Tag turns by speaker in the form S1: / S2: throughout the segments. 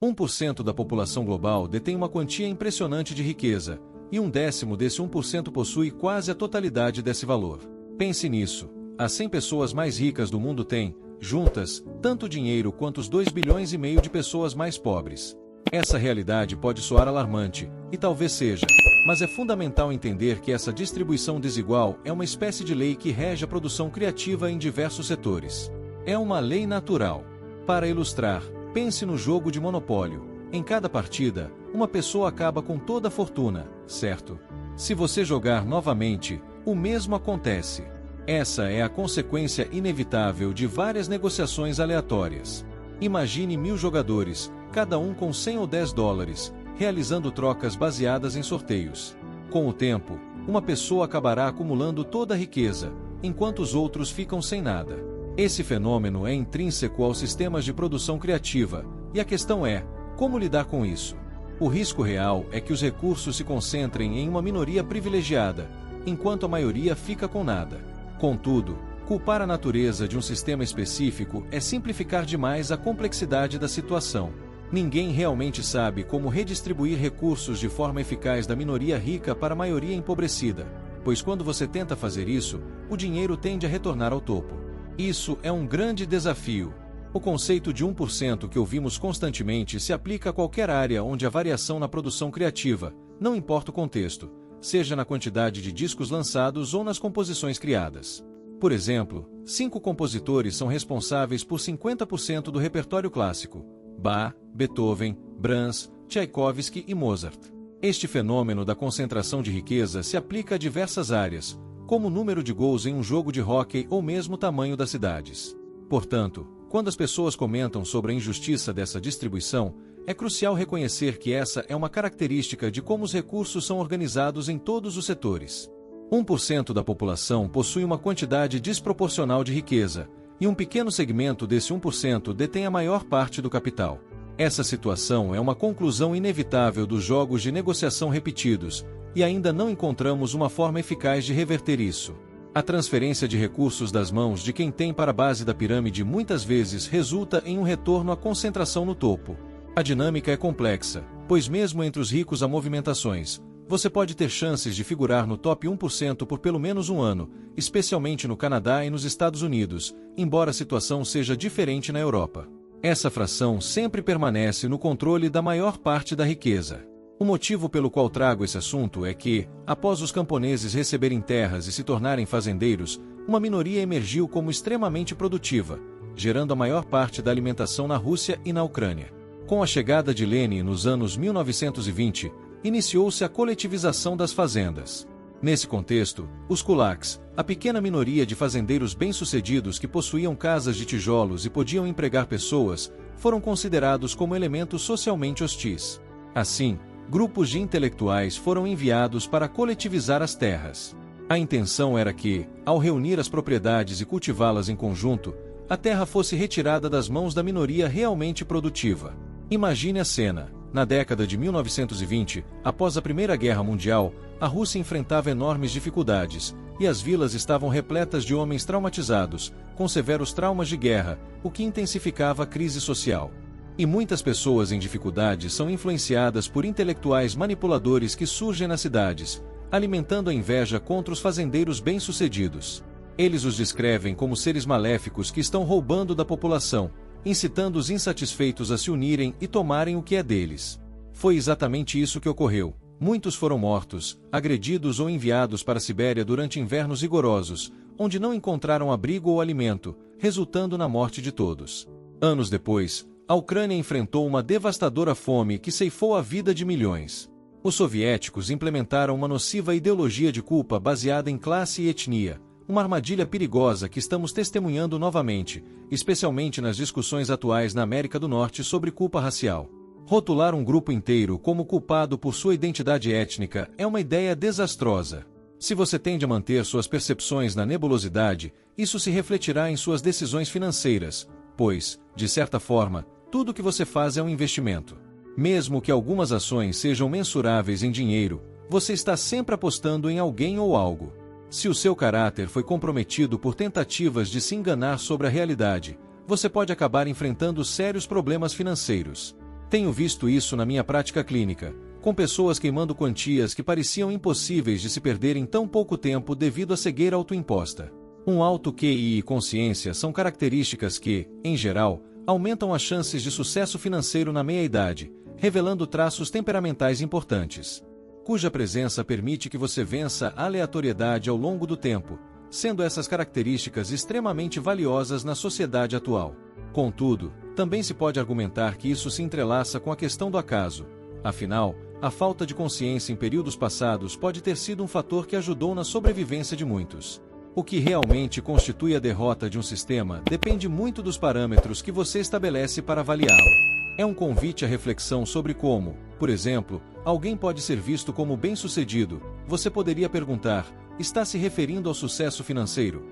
S1: 1% da população global detém uma quantia impressionante de riqueza, e 1/10 desse 1% possui quase a totalidade desse valor. Pense nisso. As 100 pessoas mais ricas do mundo têm, juntas, tanto dinheiro quanto os 2,5 bilhões de pessoas mais pobres. Essa realidade pode soar alarmante, e talvez seja, mas é fundamental entender que essa distribuição desigual é uma espécie de lei que rege a produção criativa em diversos setores. É uma lei natural. Para ilustrar, pense no jogo de monopólio. Em cada partida, uma pessoa acaba com toda a fortuna, certo? Se você jogar novamente, o mesmo acontece. Essa é a consequência inevitável de várias negociações aleatórias. Imagine 1000 jogadores, cada um com 100 ou 10 dólares, realizando trocas baseadas em sorteios. Com o tempo, uma pessoa acabará acumulando toda a riqueza, enquanto os outros ficam sem nada. Esse fenômeno é intrínseco aos sistemas de produção criativa, e a questão é, como lidar com isso? O risco real é que os recursos se concentrem em uma minoria privilegiada, enquanto a maioria fica com nada. Contudo, culpar a natureza de um sistema específico é simplificar demais a complexidade da situação. Ninguém realmente sabe como redistribuir recursos de forma eficaz da minoria rica para a maioria empobrecida, pois quando você tenta fazer isso, o dinheiro tende a retornar ao topo. Isso é um grande desafio. O conceito de 1% que ouvimos constantemente se aplica a qualquer área onde a variação na produção criativa, não importa o contexto, seja na quantidade de discos lançados ou nas composições criadas. Por exemplo, 5 compositores são responsáveis por 50% do repertório clássico: Bach, Beethoven, Brahms, Tchaikovsky e Mozart. Este fenômeno da concentração de riqueza se aplica a diversas áreas, como o número de gols em um jogo de hóquei ou mesmo o tamanho das cidades. Portanto, quando as pessoas comentam sobre a injustiça dessa distribuição, é crucial reconhecer que essa é uma característica de como os recursos são organizados em todos os setores. 1% da população possui uma quantidade desproporcional de riqueza, e um pequeno segmento desse 1% detém a maior parte do capital. Essa situação é uma conclusão inevitável dos jogos de negociação repetidos, e ainda não encontramos uma forma eficaz de reverter isso. A transferência de recursos das mãos de quem tem para a base da pirâmide muitas vezes resulta em um retorno à concentração no topo. A dinâmica é complexa, pois mesmo entre os ricos há movimentações. Você pode ter chances de figurar no top 1% por pelo menos um ano, especialmente no Canadá e nos Estados Unidos, embora a situação seja diferente na Europa. Essa fração sempre permanece no controle da maior parte da riqueza. O motivo pelo qual trago esse assunto é que, após os camponeses receberem terras e se tornarem fazendeiros, uma minoria emergiu como extremamente produtiva, gerando a maior parte da alimentação na Rússia e na Ucrânia. Com a chegada de Lenin nos anos 1920, iniciou-se a coletivização das fazendas. Nesse contexto, os kulaks, a pequena minoria de fazendeiros bem-sucedidos que possuíam casas de tijolos e podiam empregar pessoas, foram considerados como elementos socialmente hostis. Assim, grupos de intelectuais foram enviados para coletivizar as terras. A intenção era que, ao reunir as propriedades e cultivá-las em conjunto, a terra fosse retirada das mãos da minoria realmente produtiva. Imagine a cena. Na década de 1920, após a Primeira Guerra Mundial, a Rússia enfrentava enormes dificuldades, e as vilas estavam repletas de homens traumatizados, com severos traumas de guerra, o que intensificava a crise social. E muitas pessoas em dificuldade são influenciadas por intelectuais manipuladores que surgem nas cidades, alimentando a inveja contra os fazendeiros bem-sucedidos. Eles os descrevem como seres maléficos que estão roubando da população, incitando os insatisfeitos a se unirem e tomarem o que é deles. Foi exatamente isso que ocorreu. Muitos foram mortos, agredidos ou enviados para a Sibéria durante invernos rigorosos, onde não encontraram abrigo ou alimento, resultando na morte de todos. Anos depois, a Ucrânia enfrentou uma devastadora fome que ceifou a vida de milhões. Os soviéticos implementaram uma nociva ideologia de culpa baseada em classe e etnia, uma armadilha perigosa que estamos testemunhando novamente, especialmente nas discussões atuais na América do Norte sobre culpa racial. Rotular um grupo inteiro como culpado por sua identidade étnica é uma ideia desastrosa. Se você tende a manter suas percepções na nebulosidade, isso se refletirá em suas decisões financeiras, pois, de certa forma, tudo o que você faz é um investimento. Mesmo que algumas ações sejam mensuráveis em dinheiro, você está sempre apostando em alguém ou algo. Se o seu caráter foi comprometido por tentativas de se enganar sobre a realidade, você pode acabar enfrentando sérios problemas financeiros. Tenho visto isso na minha prática clínica, com pessoas queimando quantias que pareciam impossíveis de se perder em tão pouco tempo devido à cegueira autoimposta. Um alto QI e consciência são características que, em geral, aumentam as chances de sucesso financeiro na meia-idade, revelando traços temperamentais importantes, cuja presença permite que você vença a aleatoriedade ao longo do tempo, sendo essas características extremamente valiosas na sociedade atual. Contudo, também se pode argumentar que isso se entrelaça com a questão do acaso. Afinal, a falta de consciência em períodos passados pode ter sido um fator que ajudou na sobrevivência de muitos. O que realmente constitui a derrota de um sistema depende muito dos parâmetros que você estabelece para avaliá-lo. É um convite à reflexão sobre como, por exemplo, alguém pode ser visto como bem-sucedido. Você poderia perguntar: está se referindo ao sucesso financeiro?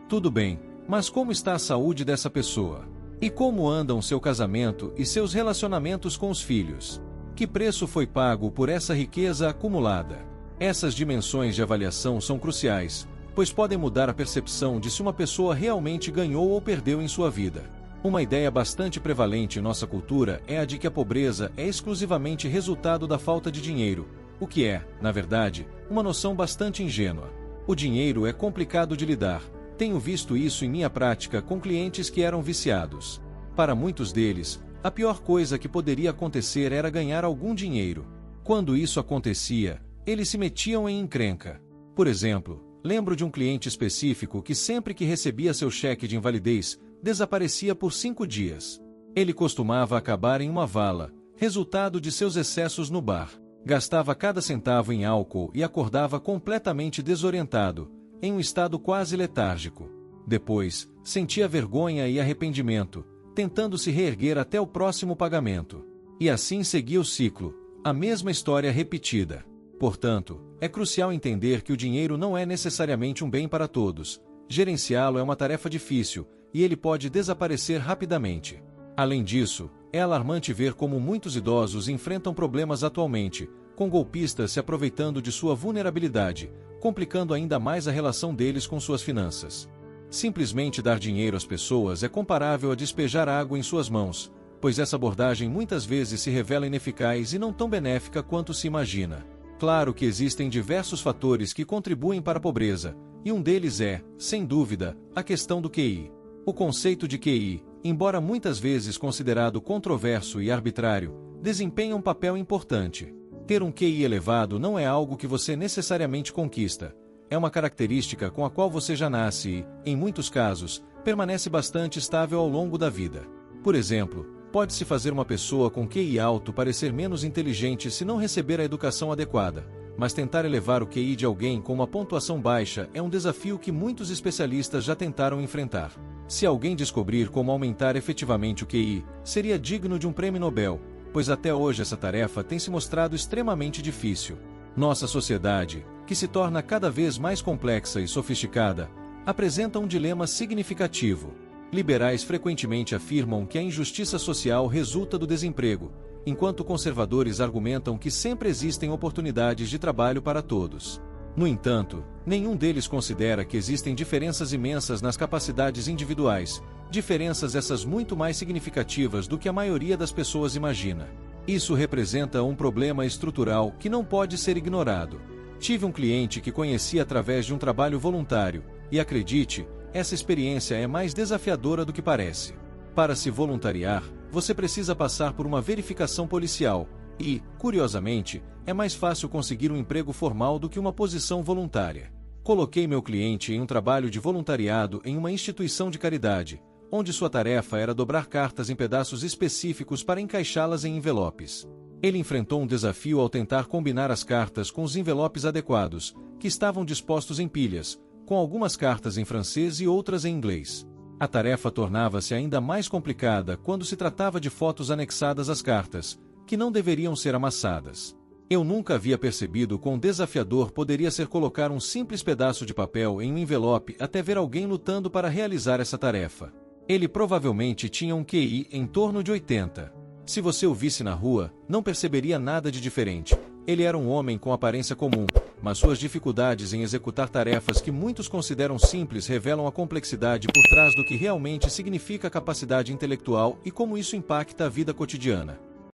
S1: Tudo bem, mas como está a saúde dessa pessoa? E como andam seu casamento e seus relacionamentos com os filhos? Que preço foi pago por essa riqueza acumulada? Essas dimensões de avaliação são cruciais, pois podem mudar a percepção de se uma pessoa realmente ganhou ou perdeu em sua vida. Uma ideia bastante prevalente em nossa cultura é a de que a pobreza é exclusivamente resultado da falta de dinheiro, o que é, na verdade, uma noção bastante ingênua. O dinheiro é complicado de lidar. Tenho visto isso em minha prática com clientes que eram viciados. Para muitos deles, a pior coisa que poderia acontecer era ganhar algum dinheiro. Quando isso acontecia, eles se metiam em encrenca. Por exemplo, lembro de um cliente específico que sempre que recebia seu cheque de invalidez, desaparecia por 5 dias. Ele costumava acabar em uma vala, resultado de seus excessos no bar. Gastava cada centavo em álcool e acordava completamente desorientado, em um estado quase letárgico. Depois, sentia vergonha e arrependimento, tentando se reerguer até o próximo pagamento. E assim seguia o ciclo, a mesma história repetida. Portanto, é crucial entender que o dinheiro não é necessariamente um bem para todos. Gerenciá-lo é uma tarefa difícil, e ele pode desaparecer rapidamente. Além disso, é alarmante ver como muitos idosos enfrentam problemas atualmente, com golpistas se aproveitando de sua vulnerabilidade, complicando ainda mais a relação deles com suas finanças. Simplesmente dar dinheiro às pessoas é comparável a despejar água em suas mãos, pois essa abordagem muitas vezes se revela ineficaz e não tão benéfica quanto se imagina. Claro que existem diversos fatores que contribuem para a pobreza, e um deles é, sem dúvida, a questão do QI. O conceito de QI, embora muitas vezes considerado controverso e arbitrário, desempenha um papel importante. Ter um QI elevado não é algo que você necessariamente conquista. É uma característica com a qual você já nasce e, em muitos casos, permanece bastante estável ao longo da vida. Por exemplo, pode-se fazer uma pessoa com QI alto parecer menos inteligente se não receber a educação adequada, mas tentar elevar o QI de alguém com uma pontuação baixa é um desafio que muitos especialistas já tentaram enfrentar. Se alguém descobrir como aumentar efetivamente o QI, seria digno de um prêmio Nobel, pois até hoje essa tarefa tem se mostrado extremamente difícil. Nossa sociedade, que se torna cada vez mais complexa e sofisticada, apresenta um dilema significativo. Liberais frequentemente afirmam que a injustiça social resulta do desemprego, enquanto conservadores argumentam que sempre existem oportunidades de trabalho para todos. No entanto, nenhum deles considera que existem diferenças imensas nas capacidades individuais, diferenças essas muito mais significativas do que a maioria das pessoas imagina. Isso representa um problema estrutural que não pode ser ignorado. Tive um cliente que conheci através de um trabalho voluntário, e acredite, essa experiência é mais desafiadora do que parece. Para se voluntariar, você precisa passar por uma verificação policial e, curiosamente, é mais fácil conseguir um emprego formal do que uma posição voluntária. Coloquei meu cliente em um trabalho de voluntariado em uma instituição de caridade, onde sua tarefa era dobrar cartas em pedaços específicos para encaixá-las em envelopes. Ele enfrentou um desafio ao tentar combinar as cartas com os envelopes adequados, que estavam dispostos em pilhas, com algumas cartas em francês e outras em inglês. A tarefa tornava-se ainda mais complicada quando se tratava de fotos anexadas às cartas, que não deveriam ser amassadas. Eu nunca havia percebido quão desafiador poderia ser colocar um simples pedaço de papel em um envelope até ver alguém lutando para realizar essa tarefa. Ele provavelmente tinha um QI em torno de 80. Se você o visse na rua, não perceberia nada de diferente. Ele era um homem com aparência comum, mas suas dificuldades em executar tarefas que muitos consideram simples revelam a complexidade por trás do que realmente significa a capacidade intelectual e como isso impacta a vida cotidiana.